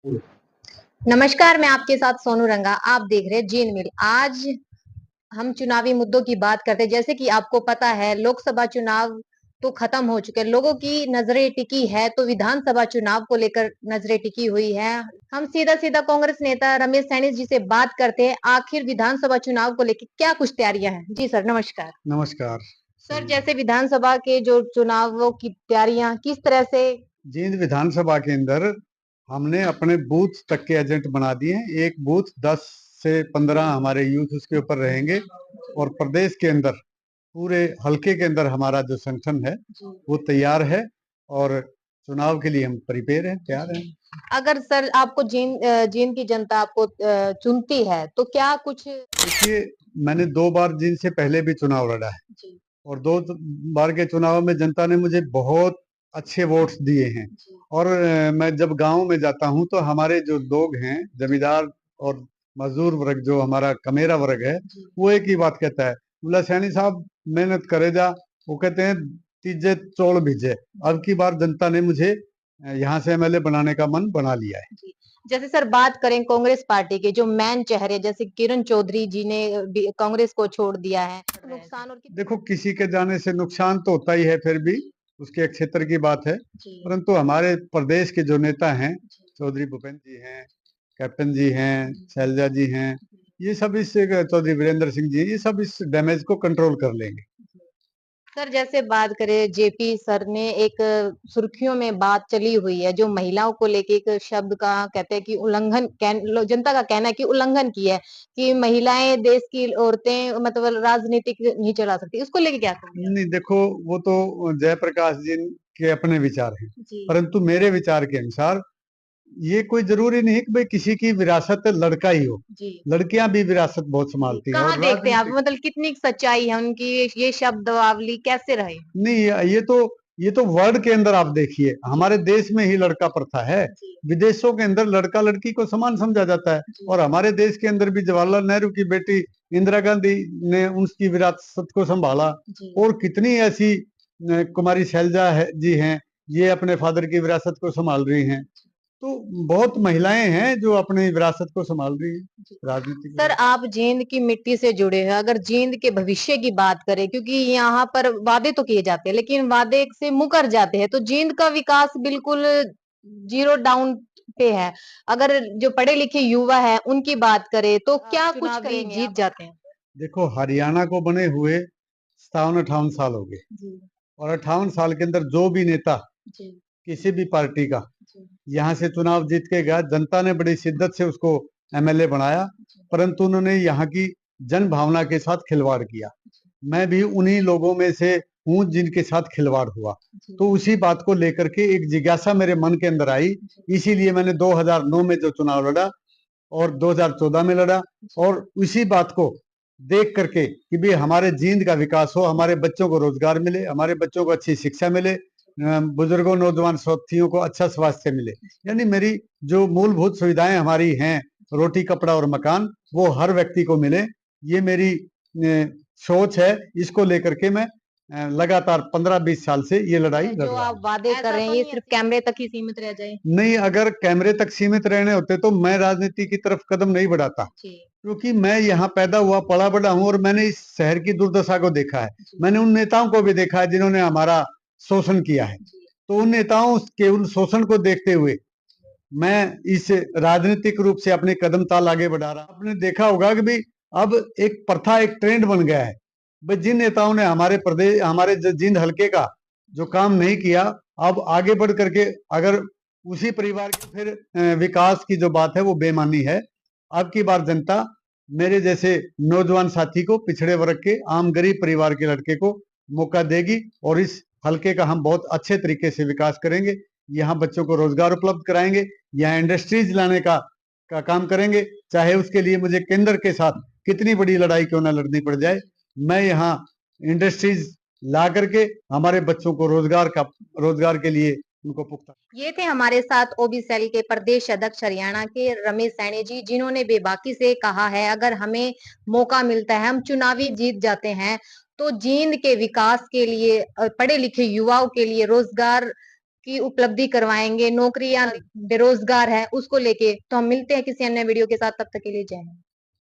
नमस्कार, मैं आपके साथ सोनू रंगा। आप देख रहे हैं जीन मिल। आज हम चुनावी मुद्दों की बात करते हैं। जैसे कि आपको पता है, लोकसभा चुनाव तो खत्म हो चुके हैं, लोगों की नजरें टिकी है तो विधानसभा चुनाव को लेकर नजरें टिकी हुई है। हम सीधा सीधा कांग्रेस नेता रमेश सैनी जी से बात करते हैं, आखिर विधानसभा चुनाव को लेकर क्या कुछ तैयारियां हैं। जी सर, नमस्कार। नमस्कार। सर, जैसे विधानसभा के जो चुनावों की तैयारियां किस तरह से। जींद विधानसभा के अंदर हमने अपने बूथ तक के एजेंट बना दिए हैं। एक बूथ 10 से 15 हमारे यूथ उसके ऊपर रहेंगे और प्रदेश के अंदर पूरे हलके के अंदर हमारा जो संगठन है वो तैयार है और चुनाव के लिए हम प्रिपेयर हैं, तैयार हैं। अगर सर आपको जींद की जनता आपको चुनती है तो क्या कुछ। देखिए, मैंने 2 बार जींद से पहले भी चुनाव लड़ा है जी। और 2 बार के चुनाव में जनता ने मुझे बहुत अच्छे वोट्स दिए हैं। और मैं जब गांव में जाता हूं तो हमारे जो लोग हैं, जमींदार और मजदूर वर्ग, जो हमारा कमेरा वर्ग है, वो एक ही बात कहता है, बोला सैनी साहब मेहनत करे जा। वो कहते हैं तीजे चौल भीजे। अब की बार जनता ने मुझे यहाँ से एमएलए बनाने का मन बना लिया है। जी। जैसे सर बात करें कांग्रेस पार्टी के जो मैन चेहरे, जैसे किरण चौधरी जी ने कांग्रेस को छोड़ दिया है, नुकसान और देखो, किसी के जाने से नुकसान तो होता ही है, फिर भी उसके एक क्षेत्र की बात है। परंतु हमारे प्रदेश के जो नेता हैं, चौधरी भूपेंद्र जी हैं, कैप्टन जी हैं, शैलजा जी हैं, ये सब इस चौधरी वीरेंद्र सिंह जी, ये सब इस डैमेज को कंट्रोल कर लेंगे। सर जैसे बात करें, जेपी सर ने एक सुर्खियों में बात चली हुई है, जो महिलाओं को लेके एक शब्द का कहते हैं कि जनता का कहना है कि उल्लंघन की है, कि महिलाएं देश की औरतें मतलब राजनीतिक नहीं चला सकती। उसको लेके क्या कहोगे? नहीं, देखो, वो तो जयप्रकाश जी के अपने विचार हैं। जी। परंतु मेरे विचार के अनुसार ये कोई जरूरी नहीं कि भाई किसी की विरासत लड़का ही हो। जी। लड़कियां भी विरासत बहुत जी, संभालती हैं कहाँ और देखते हैं आप, राजनीतिक। मतलब कितनी सच्चाई है उनकी, ये शब्दावली कैसे रहे? नहीं, ये तो वर्ल्ड के अंदर आप देखिए, हमारे देश में ही लड़का प्रथा है। जी। विदेशों के अंदर लड़का लड़की को समान समझा जाता है। जी। और हमारे देश के अंदर भी जवाहरलाल नेहरू की बेटी इंदिरा गांधी ने उसकी विरासत को संभाला। जी। और कितनी ऐसी कुमारी शैलजा जी हैं, ये अपने फादर की विरासत को संभाल रही हैं। तो बहुत महिलाएं हैं जो अपनी विरासत को संभाल रही हैं राजनीतिक। सर आप जींद की मिट्टी से जुड़े हैं, अगर जींद के भविष्य की बात करें, क्योंकि यहाँ पर वादे तो किए जाते हैं लेकिन वादे से मुकर जाते हैं, तो जींद का विकास बिल्कुल जीरो डाउन पे है। अगर जो पढ़े लिखे युवा है उनकी बात करें तो क्या कुछ करेंगे, जीत जाते हैं? देखो, हरियाणा को बने हुए 57-58 साल हो गए। जी। और 58 साल के अंदर जो भी नेता जी। किसी भी पार्टी का जी। यहाँ से चुनाव जीत के गया, जनता ने बड़ी शिद्दत से उसको एमएलए बनाया। परंतु उन्होंने यहाँ की जन भावना के साथ खिलवाड़ किया। मैं भी उन्हीं लोगों में से हूँ जिनके साथ खिलवाड़ हुआ। तो उसी बात को लेकर के एक जिज्ञासा मेरे मन के अंदर आई। इसीलिए मैंने 2009 में जो चुनाव लड़ा और 2014 में लड़ा। और उसी बात को देख करके कि भी हमारे जींद का विकास हो, हमारे बच्चों को रोजगार मिले, हमारे बच्चों को अच्छी शिक्षा मिले, बुजुर्गों नौजवान साथियों को अच्छा स्वास्थ्य मिले। यानी मेरी जो मूलभूत सुविधाएं हमारी हैं, रोटी कपड़ा और मकान, वो हर व्यक्ति को मिले, ये मेरी सोच है। इसको लेकर के मैं लगातार 15-20 साल से ये लड़ाई लड़ जो रहा आप हूँ। वादे कर रहे हैं ये सिर्फ कैमरे तक ही सीमित रह जाए? नहीं, अगर कैमरे तक सीमित रहने होते तो मैं राजनीति की तरफ कदम नहीं बढ़ाता। जी। क्योंकि मैं यहाँ पैदा हुआ पला बड़ा हूँ और मैंने इस शहर की दुर्दशा को देखा है। मैंने उन नेताओं को भी देखा है जिन्होंने हमारा शोषण किया है। तो उन नेताओं के उन शोषण को देखते हुए मैं इस राजनीतिक रूप से अपने कदम ताल आगे बढ़ा रहा। आपने देखा होगा कि भाई अब एक प्रथा, एक ट्रेंड बन गया है। भाई जिन नेताओं ने हमारे प्रदेश, हमारे जींद हल्के का जो काम नहीं किया, अब आगे बढ़ करके अगर उसी परिवार के फिर विकास की जो बात है वो बेमानी है। अब की बार जनता मेरे जैसे नौजवान साथी को, पिछड़े वर्ग के आम गरीब परिवार के लड़के को मौका देगी और इस हल्के का हम बहुत अच्छे तरीके से विकास करेंगे। यहाँ बच्चों को रोजगार उपलब्ध कराएंगे, यहाँ इंडस्ट्रीज लाने का काम करेंगे, चाहे उसके लिए मुझे केंद्र के साथ कितनी बड़ी लड़ाई क्यों ना लड़नी पड़ जाए। मैं यहाँ इंडस्ट्रीज ला करके हमारे बच्चों को रोजगार के लिए उनको पुख्ता। ये थे हमारे साथ ओबी सेल के प्रदेश अध्यक्ष हरियाणा के रमेश सैनी जी, जिन्होंने बेबाकी से कहा है अगर हमें मौका मिलता है, हम चुनावी जीत जाते हैं, तो जींद के विकास के लिए, पढ़े लिखे युवाओं के लिए रोजगार की उपलब्धि करवाएंगे, नौकरियां बेरोजगार है उसको लेके। तो हम मिलते हैं किसी अन्य वीडियो के साथ, तब तक के लिए जय हिंद।